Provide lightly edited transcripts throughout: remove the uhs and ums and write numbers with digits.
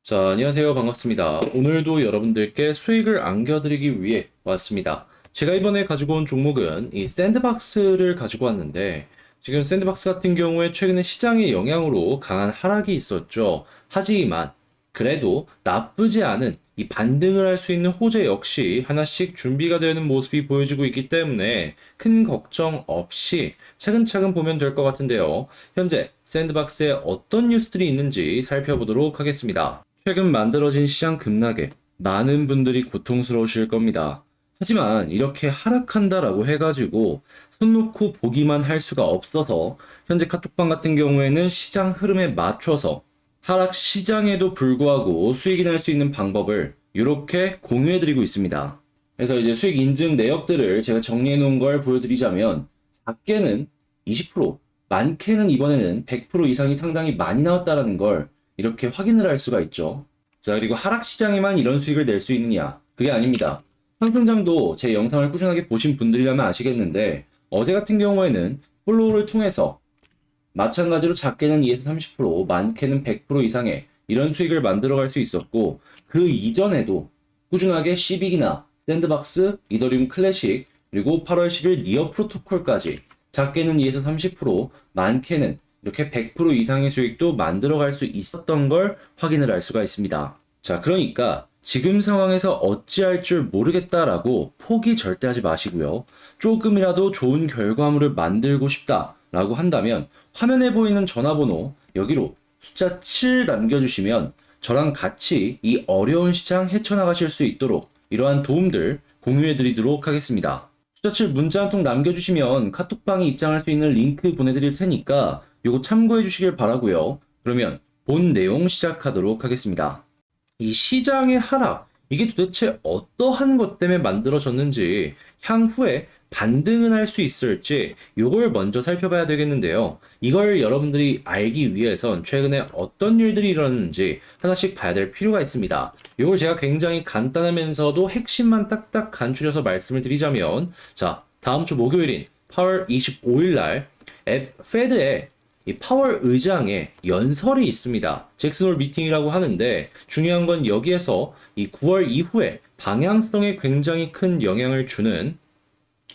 자, 안녕하세요. 반갑습니다. 오늘도 여러분들께 수익을 안겨드리기 위해 왔습니다. 제가 이번에 가지고 온 종목은 이 샌드박스를 가지고 왔는데, 지금 샌드박스 같은 경우에 최근에 시장의 영향으로 강한 하락이 있었죠. 하지만, 그래도 나쁘지 않은 이 반등을 할 수 있는 호재 역시 하나씩 준비가 되는 모습이 보여지고 있기 때문에 큰 걱정 없이 차근차근 보면 될 것 같은데요. 현재 샌드박스에 어떤 뉴스들이 있는지 살펴보도록 하겠습니다. 최근 만들어진 시장 급락에 많은 분들이 고통스러우실 겁니다. 하지만 이렇게 하락한다라고 해가지고 손 놓고 보기만 할 수가 없어서 현재 카톡방 같은 경우에는 시장 흐름에 맞춰서 하락 시장에도 불구하고 수익이 날 수 있는 방법을 이렇게 공유해드리고 있습니다. 그래서 이제 수익 인증 내역들을 제가 정리해 놓은 걸 보여드리자면 작게는 20%, 많게는 이번에는 100% 이상이 상당히 많이 나왔다라는 걸 이렇게 확인을 할 수가 있죠. 자, 그리고 하락 시장에만 이런 수익을 낼 수 있느냐? 그게 아닙니다. 상승장도 제 영상을 꾸준하게 보신 분들이라면 아시겠는데 어제 같은 경우에는 플로우를 통해서 마찬가지로 작게는 2에서 30%, 많게는 100% 이상의 이런 수익을 만들어갈 수 있었고 그 이전에도 꾸준하게 시빅이나 샌드박스, 이더리움 클래식, 그리고 8월 10일 니어 프로토콜까지 작게는 2에서 30%, 많게는 이렇게 100% 이상의 수익도 만들어갈 수 있었던 걸 확인을 할 수가 있습니다. 자, 그러니까 지금 상황에서 어찌할 줄 모르겠다라고 포기 절대 하지 마시고요. 조금이라도 좋은 결과물을 만들고 싶다라고 한다면 화면에 보이는 전화번호 여기로 숫자 7 남겨주시면 저랑 같이 이 어려운 시장 헤쳐나가실 수 있도록 이러한 도움들 공유해 드리도록 하겠습니다. 숫자 7 문자 한 통 남겨주시면 카톡방에 입장할 수 있는 링크 보내드릴 테니까 요거 참고해 주시길 바라고요. 그러면 본 내용 시작하도록 하겠습니다. 이 시장의 하락, 이게 도대체 어떠한 것 때문에 만들어졌는지, 향후에 반등은 할 수 있을지, 요걸 먼저 살펴봐야 되겠는데요. 이걸 여러분들이 알기 위해선 최근에 어떤 일들이 일어났는지 하나씩 봐야 될 필요가 있습니다. 요걸 제가 굉장히 간단하면서도 핵심만 딱딱 간추려서 말씀을 드리자면, 자, 다음 주 목요일인 8월 25일 날, 페드의 이 파월 의장의 연설이 있습니다. 잭슨홀 미팅이라고 하는데 중요한 건 여기에서 이 9월 이후에 방향성에 굉장히 큰 영향을 주는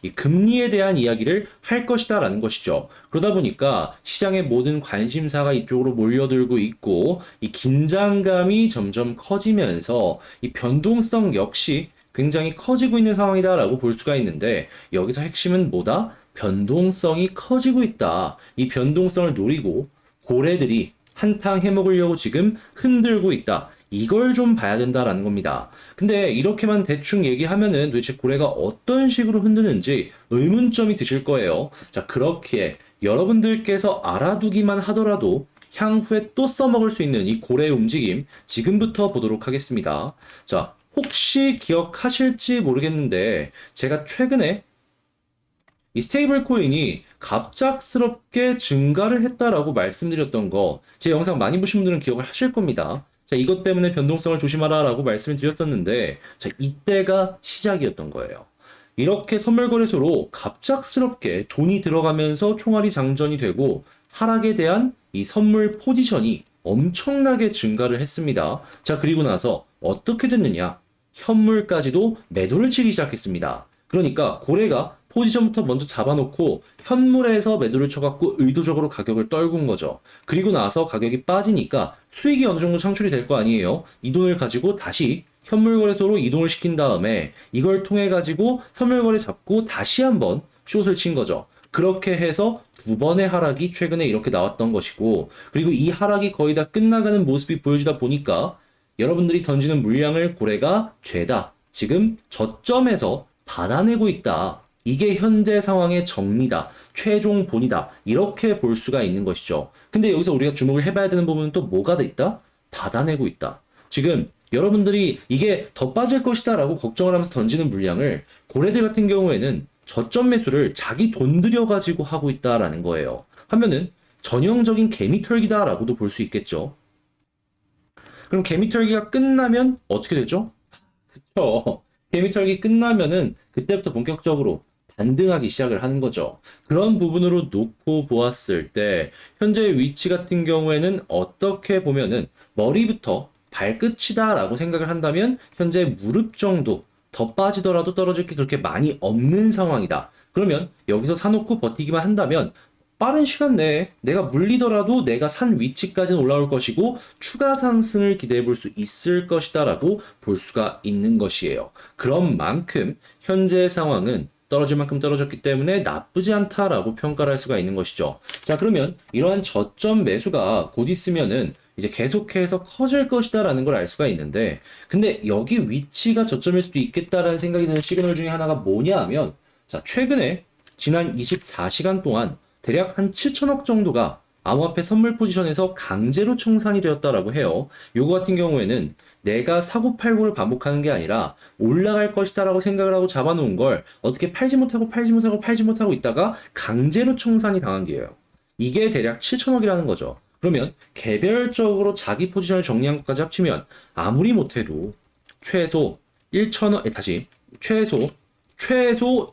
이 금리에 대한 이야기를 할 것이다라는 것이죠. 그러다 보니까 시장의 모든 관심사가 이쪽으로 몰려들고 있고 이 긴장감이 점점 커지면서 이 변동성 역시 굉장히 커지고 있는 상황이다라고 볼 수가 있는데 여기서 핵심은 뭐다? 변동성이 커지고 있다. 이 변동성을 노리고 고래들이 한탕 해먹으려고 지금 흔들고 있다. 이걸 좀 봐야 된다라는 겁니다. 근데 이렇게만 대충 얘기하면은 도대체 고래가 어떤 식으로 흔드는지 의문점이 드실 거예요. 자, 그렇기에 여러분들께서 알아두기만 하더라도 향후에 또 써먹을 수 있는 이 고래의 움직임 지금부터 보도록 하겠습니다. 자, 혹시 기억하실지 모르겠는데 제가 최근에 이 스테이블 코인이 갑작스럽게 증가를 했다라고 말씀드렸던 거, 제 영상 많이 보신 분들은 기억을 하실 겁니다. 자, 이것 때문에 변동성을 조심하라라고 말씀을 드렸었는데, 자, 이때가 시작이었던 거예요. 이렇게 선물거래소로 갑작스럽게 돈이 들어가면서 총알이 장전이 되고, 하락에 대한 이 선물 포지션이 엄청나게 증가를 했습니다. 자, 그리고 나서 어떻게 됐느냐? 현물까지도 매도를 치기 시작했습니다. 그러니까 고래가 포지션부터 먼저 잡아놓고 현물에서 매도를 쳐갖고 의도적으로 가격을 떨군 거죠. 그리고 나서 가격이 빠지니까 수익이 어느 정도 창출이 될 거 아니에요. 이 돈을 가지고 다시 현물 거래소로 이동을 시킨 다음에 이걸 통해 가지고 선물 거래 잡고 다시 한번 숏을 친 거죠. 그렇게 해서 두 번의 하락이 최근에 이렇게 나왔던 것이고, 그리고 이 하락이 거의 다 끝나가는 모습이 보여지다 보니까 여러분들이 던지는 물량을 고래가 죄다 지금 저점에서 받아내고 있다. 이게 현재 상황의 정리다. 최종 본이다. 이렇게 볼 수가 있는 것이죠. 근데 여기서 우리가 주목을 해봐야 되는 부분은 또 뭐가 돼 있다? 받아내고 있다. 지금 여러분들이 이게 더 빠질 것이다 라고 걱정을 하면서 던지는 물량을 고래들 같은 경우에는 저점 매수를 자기 돈 들여가지고 하고 있다라는 거예요. 하면은 전형적인 개미털기다 라고도 볼 수 있겠죠. 그럼 개미털기가 끝나면 어떻게 되죠? 그쵸. 개미털기 끝나면은 그때부터 본격적으로 반등하기 시작을 하는 거죠. 그런 부분으로 놓고 보았을 때 현재의 위치 같은 경우에는 어떻게 보면은 머리부터 발끝이다라고 생각을 한다면 현재 무릎 정도 더 빠지더라도 떨어질 게 그렇게 많이 없는 상황이다. 그러면 여기서 사놓고 버티기만 한다면 빠른 시간 내에 내가 물리더라도 내가 산 위치까지는 올라올 것이고 추가 상승을 기대해 볼 수 있을 것이다라고 볼 수가 있는 것이에요. 그런 만큼 현재의 상황은 떨어질 만큼 떨어졌기 때문에 나쁘지 않다라고 평가를 할 수가 있는 것이죠. 자, 그러면 이러한 저점 매수가 곧 있으면은 이제 계속해서 커질 것이다라는 걸 알 수가 있는데, 근데 여기 위치가 저점일 수도 있겠다라는 생각이 드는 시그널 중에 하나가 뭐냐 하면, 자, 최근에 지난 24시간 동안 대략 한 7천억 정도가 암호화폐 선물 포지션에서 강제로 청산이 되었다라고 해요. 요거 같은 경우에는 내가 사고 팔고를 반복하는 게 아니라 올라갈 것이다라고 생각을 하고 잡아놓은 걸 어떻게 팔지 못하고 있다가 강제로 청산이 당한 게예요. 이게 대략 7천억이라는 거죠. 그러면 개별적으로 자기 포지션을 정리한 것까지 합치면 아무리 못해도 최소 1천억, 다시 최소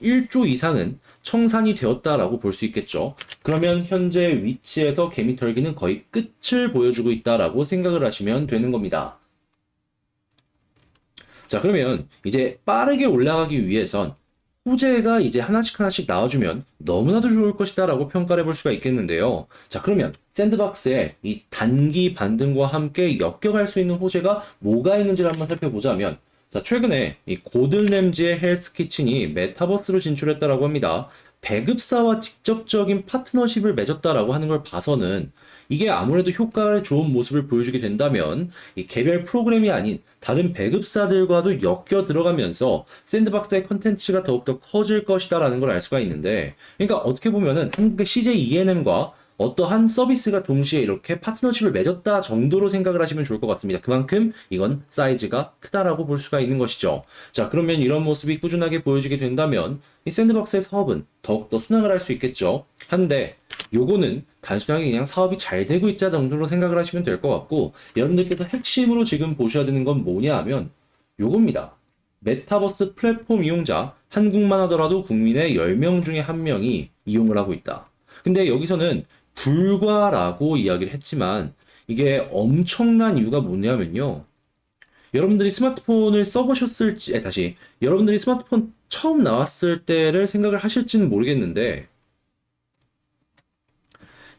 1조 이상은 청산이 되었다라고 볼 수 있겠죠. 그러면 현재 위치에서 개미 털기는 거의 끝을 보여주고 있다라고 생각을 하시면 되는 겁니다. 자, 그러면 이제 빠르게 올라가기 위해선 호재가 이제 하나씩 나와주면 너무나도 좋을 것이다라고 평가를 해볼 수가 있겠는데요. 자, 그러면 샌드박스에 이 단기 반등과 함께 엮여갈 수 있는 호재가 뭐가 있는지를 한번 살펴보자면, 자, 최근에 이 고든 램지의 헬스키친이 메타버스로 진출했다라고 합니다. 배급사와 직접적인 파트너십을 맺었다라고 하는 걸 봐서는 이게 아무래도 효과가 좋은 모습을 보여주게 된다면 이 개별 프로그램이 아닌 다른 배급사들과도 엮여 들어가면서 샌드박스의 컨텐츠가 더욱더 커질 것이다라는 걸 알 수가 있는데, 그러니까 어떻게 보면은 한국의 CJ ENM과 어떠한 서비스가 동시에 이렇게 파트너십을 맺었다 정도로 생각을 하시면 좋을 것 같습니다. 그만큼 이건 사이즈가 크다라고 볼 수가 있는 것이죠. 자, 그러면 이런 모습이 꾸준하게 보여지게 된다면 이 샌드박스의 사업은 더욱더 순항을 할 수 있겠죠. 한데 요거는 단순하게 그냥 사업이 잘 되고 있자 정도로 생각을 하시면 될 것 같고, 여러분들께서 핵심으로 지금 보셔야 되는 건 뭐냐 하면 요겁니다. 메타버스 플랫폼 이용자 한국만 하더라도 국민의 10명 중에 1명이 이용을 하고 있다. 근데 여기서는 불과라고 이야기를 했지만 이게 엄청난 이유가 뭐냐면요. 여러분들이 스마트폰을 써보셨을지, 다시 여러분들이 스마트폰 처음 나왔을 때를 생각을 하실지는 모르겠는데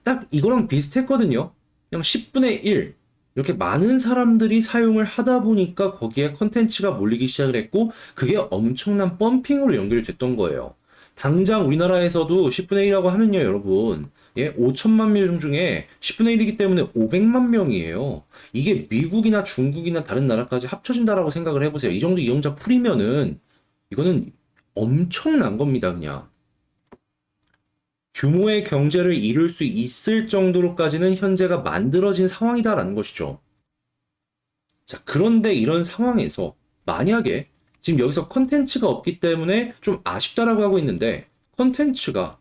딱 이거랑 비슷했거든요. 그냥 10분의 1 이렇게 많은 사람들이 사용을 하다 보니까 거기에 컨텐츠가 몰리기 시작을 했고 그게 엄청난 펌핑으로 연결이 됐던 거예요. 당장 우리나라에서도 10분의 1이라고 하면요, 여러분. 예, 5천만 명 중에 10분의 1이기 때문에 500만 명이에요. 이게 미국이나 중국이나 다른 나라까지 합쳐진다라고 생각을 해보세요. 이 정도 이용자 풀이면은 이거는 엄청난 겁니다, 그냥. 규모의 경제를 이룰 수 있을 정도로까지는 현재가 만들어진 상황이다라는 것이죠. 자, 그런데 이런 상황에서 만약에 지금 여기서 컨텐츠가 없기 때문에 좀 아쉽다라고 하고 있는데 컨텐츠가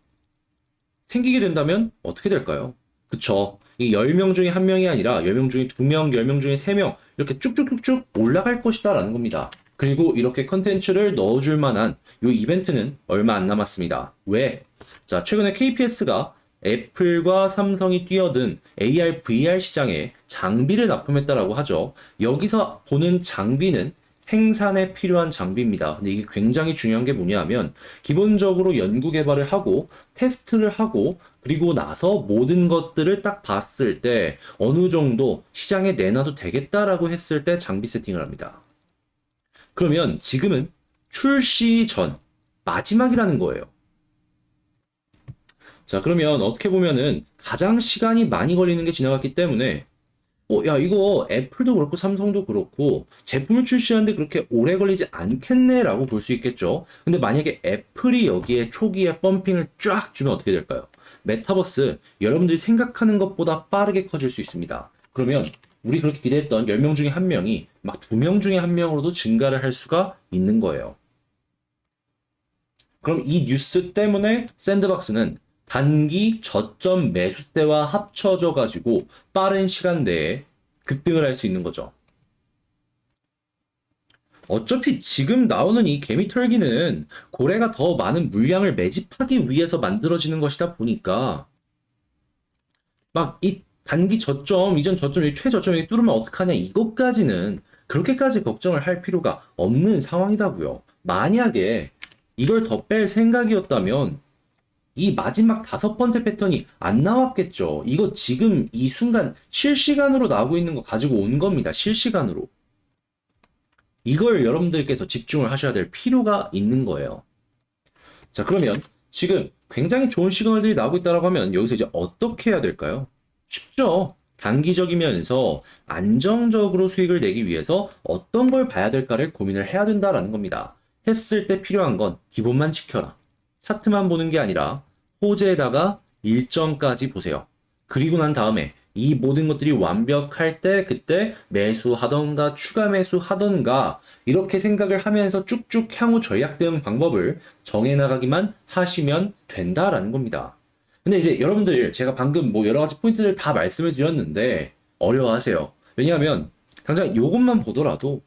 생기게 된다면 어떻게 될까요? 그쵸. 이 10명 중에 1명이 아니라 10명 중에 2명, 10명 중에 3명 이렇게 쭉쭉쭉쭉 올라갈 것이다라는 겁니다. 그리고 이렇게 컨텐츠를 넣어줄 만한 이 이벤트는 얼마 안 남았습니다. 왜? 자, 최근에 KPS가 애플과 삼성이 뛰어든 AR, VR 시장에 장비를 납품했다라고 하죠. 여기서 보는 장비는 생산에 필요한 장비입니다. 근데 이게 굉장히 중요한 게 뭐냐 하면 기본적으로 연구 개발을 하고 테스트를 하고 그리고 나서 모든 것들을 딱 봤을 때 어느 정도 시장에 내놔도 되겠다라고 했을 때 장비 세팅을 합니다. 그러면 지금은 출시 전 마지막이라는 거예요. 자, 그러면 어떻게 보면은 가장 시간이 많이 걸리는 게 지나갔기 때문에 야, 이거 애플도 그렇고 삼성도 그렇고 제품을 출시하는데 그렇게 오래 걸리지 않겠네라고 볼 수 있겠죠. 근데 만약에 애플이 여기에 초기에 펌핑을 쫙 주면 어떻게 될까요? 메타버스 여러분들이 생각하는 것보다 빠르게 커질 수 있습니다. 그러면 우리 그렇게 기대했던 10명 중에 1명이 막 2명 중에 1명으로도 증가를 할 수가 있는 거예요. 그럼 이 뉴스 때문에 샌드박스는 단기 저점 매수대와 합쳐져 가지고 빠른 시간 내에 급등을 할 수 있는 거죠. 어차피 지금 나오는 이 개미털기는 고래가 더 많은 물량을 매집하기 위해서 만들어지는 것이다 보니까 막 이 단기 저점, 이전 저점, 여기 최저점 여기 뚫으면 어떡하냐, 이것까지는 그렇게까지 걱정을 할 필요가 없는 상황이라고요. 만약에 이걸 더 뺄 생각이었다면 이 마지막 5번째 패턴이 안 나왔겠죠. 이거 지금 이 순간 실시간으로 나오고 있는 거 가지고 온 겁니다. 실시간으로. 이걸 여러분들께서 집중을 하셔야 될 필요가 있는 거예요. 자, 그러면 지금 굉장히 좋은 시그널들이 나오고 있다고 하면 여기서 이제 어떻게 해야 될까요? 쉽죠. 단기적이면서 안정적으로 수익을 내기 위해서 어떤 걸 봐야 될까를 고민을 해야 된다라는 겁니다. 했을 때 필요한 건 기본만 지켜라. 차트만 보는 게 아니라 호재에다가 일정까지 보세요. 그리고 난 다음에 이 모든 것들이 완벽할 때 그때 매수하던가 추가 매수하던가 이렇게 생각을 하면서 쭉쭉 향후 전략 대응 방법을 정해 나가기만 하시면 된다라는 겁니다. 근데 이제 여러분들 제가 방금 뭐 여러 가지 포인트를 다 말씀을 드렸는데 어려워하세요. 왜냐하면 당장 이것만 보더라도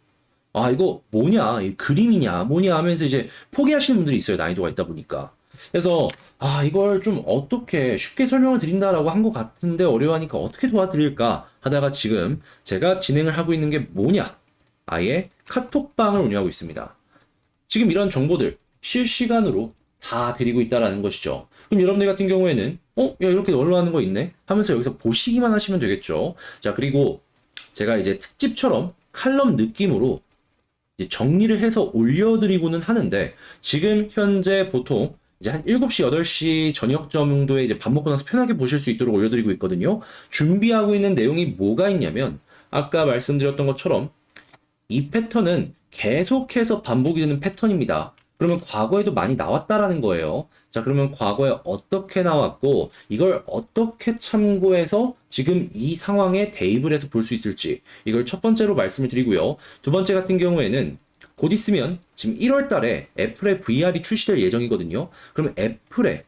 아 이거 뭐냐 이 그림이냐 뭐냐 하면서 이제 포기하시는 분들이 있어요. 난이도가 있다 보니까. 그래서 아 이걸 좀 어떻게 쉽게 설명을 드린다라고 한 것 같은데 어려워하니까 어떻게 도와드릴까 하다가 지금 제가 진행을 하고 있는 게 뭐냐, 아예 카톡방을 운영하고 있습니다. 지금 이런 정보들 실시간으로 다 드리고 있다라는 것이죠. 그럼 여러분들 같은 경우에는 야 이렇게 올라가는 거 있네 하면서 여기서 보시기만 하시면 되겠죠. 자, 그리고 제가 이제 특집처럼 칼럼 느낌으로 이제 정리를 해서 올려드리고는 하는데 지금 현재 보통 이제 한 7시, 8시 저녁 정도에 이제 밥 먹고 나서 편하게 보실 수 있도록 올려드리고 있거든요. 준비하고 있는 내용이 뭐가 있냐면 아까 말씀드렸던 것처럼 이 패턴은 계속해서 반복이 되는 패턴입니다. 그러면 과거에도 많이 나왔다라는 거예요. 자, 그러면 과거에 어떻게 나왔고 이걸 어떻게 참고해서 지금 이 상황에 대입을 해서 볼 수 있을지 이걸 첫 번째로 말씀을 드리고요. 두 번째 같은 경우에는 곧 있으면 지금 1월 달에 애플의 VR이 출시될 예정이거든요. 그러면 애플에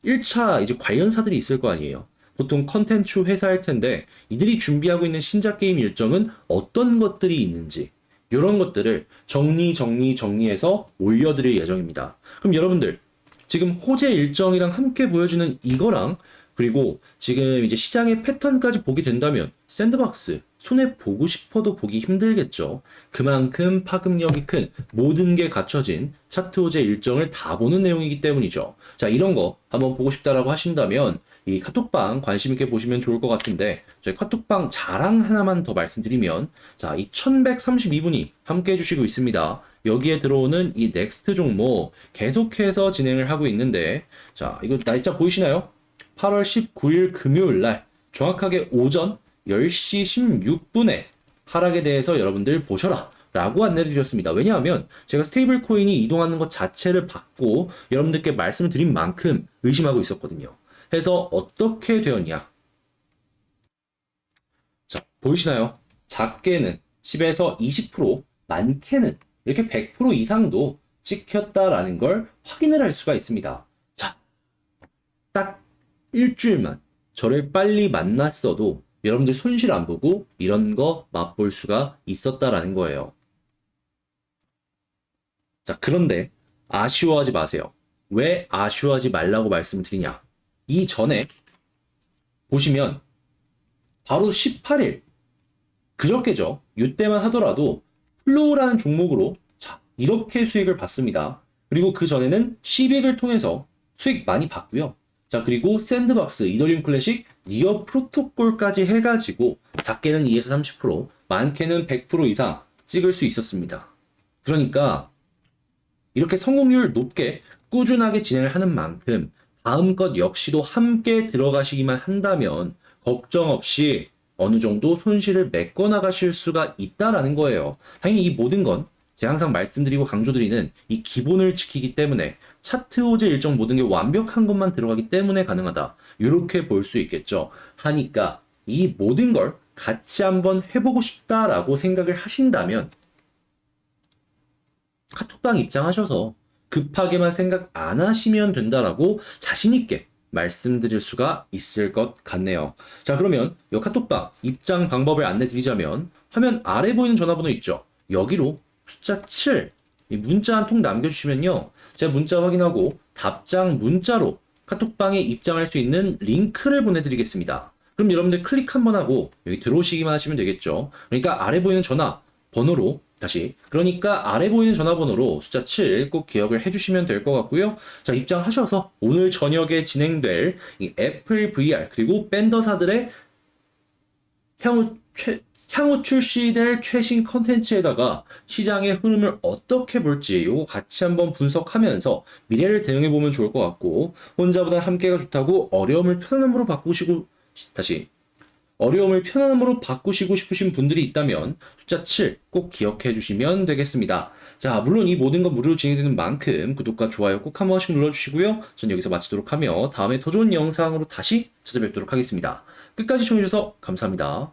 1차 이제 관련사들이 있을 거 아니에요. 보통 컨텐츠 회사일 텐데 이들이 준비하고 있는 신작 게임 일정은 어떤 것들이 있는지 이런 것들을 정리해서 올려드릴 예정입니다. 그럼 여러분들 지금 호재 일정이랑 함께 보여주는 이거랑 그리고 지금 이제 시장의 패턴까지 보게 된다면 샌드박스 손에 보고 싶어도 보기 힘들겠죠. 그만큼 파급력이 큰 모든 게 갖춰진 차트 호재 일정을 다 보는 내용이기 때문이죠. 자, 이런 거 한번 보고 싶다라고 하신다면 이 카톡방 관심 있게 보시면 좋을 것 같은데 저희 카톡방 자랑 하나만 더 말씀드리면 자, 이 1132분이 함께 해주시고 있습니다. 여기에 들어오는 이 넥스트 종목 계속해서 진행을 하고 있는데 자, 이거 날짜 보이시나요? 8월 19일 금요일 날 정확하게 오전 10시 16분에 하락에 대해서 여러분들 보셔라 라고 안내를 드렸습니다. 왜냐하면 제가 스테이블 코인이 이동하는 것 자체를 받고 여러분들께 말씀을 드린 만큼 의심하고 있었거든요. 해서 어떻게 되었냐? 자, 보이시나요? 작게는 10에서 20%, 많게는 이렇게 100% 이상도 찍혔다라는 걸 확인을 할 수가 있습니다. 자, 딱 일주일만 저를 빨리 만났어도 여러분들 손실 안 보고 이런 거 맛볼 수가 있었다라는 거예요. 자, 그런데 아쉬워하지 마세요. 왜 아쉬워하지 말라고 말씀드리냐? 이전에 보시면 바로 18일 그저께죠. 이때만 하더라도 플로우라는 종목으로 자, 이렇게 수익을 받습니다. 그리고 그 전에는 시빅을 통해서 수익 많이 받고요. 자, 그리고 샌드박스, 이더리움 클래식, 니어 프로토콜까지 해가지고 작게는 2에서 30%, 많게는 100% 이상 찍을 수 있었습니다. 그러니까 이렇게 성공률 높게 꾸준하게 진행을 하는 만큼 다음 것 역시도 함께 들어가시기만 한다면 걱정 없이 어느 정도 손실을 메꿔 나가실 수가 있다라는 거예요. 당연히 이 모든 건 제가 항상 말씀드리고 강조드리는 이 기본을 지키기 때문에 차트 호재 일정 모든 게 완벽한 것만 들어가기 때문에 가능하다. 이렇게 볼 수 있겠죠. 하니까 이 모든 걸 같이 한번 해보고 싶다라고 생각을 하신다면 카톡방 입장하셔서 급하게만 생각 안 하시면 된다라고 자신있게 말씀드릴 수가 있을 것 같네요. 자, 그러면 이 카톡방 입장 방법을 안내 드리자면 화면 아래 보이는 전화번호 있죠? 여기로 숫자 7 이 문자 한 통 남겨주시면요. 제가 문자 확인하고 답장 문자로 카톡방에 입장할 수 있는 링크를 보내드리겠습니다. 그럼 여러분들 클릭 한번 하고 여기 들어오시기만 하시면 되겠죠. 그러니까 아래 보이는 전화 번호로 그러니까 아래 보이는 전화번호로 숫자 7 꼭 기억을 해주시면 될 것 같고요. 자, 입장하셔서 오늘 저녁에 진행될 이 애플 VR 그리고 밴더사들의 향후 출시될 최신 컨텐츠에다가 시장의 흐름을 어떻게 볼지 요거 같이 한번 분석하면서 미래를 대응해 보면 좋을 것 같고, 혼자보다 함께가 좋다고 어려움을 편안함으로 바꾸시고 싶으신 분들이 있다면 숫자 7 꼭 기억해 주시면 되겠습니다. 자, 물론 이 모든 건 무료로 진행되는 만큼 구독과 좋아요 꼭 한 번씩 눌러주시고요. 전 여기서 마치도록 하며 다음에 더 좋은 영상으로 다시 찾아뵙도록 하겠습니다. 끝까지 시청해주셔서 감사합니다.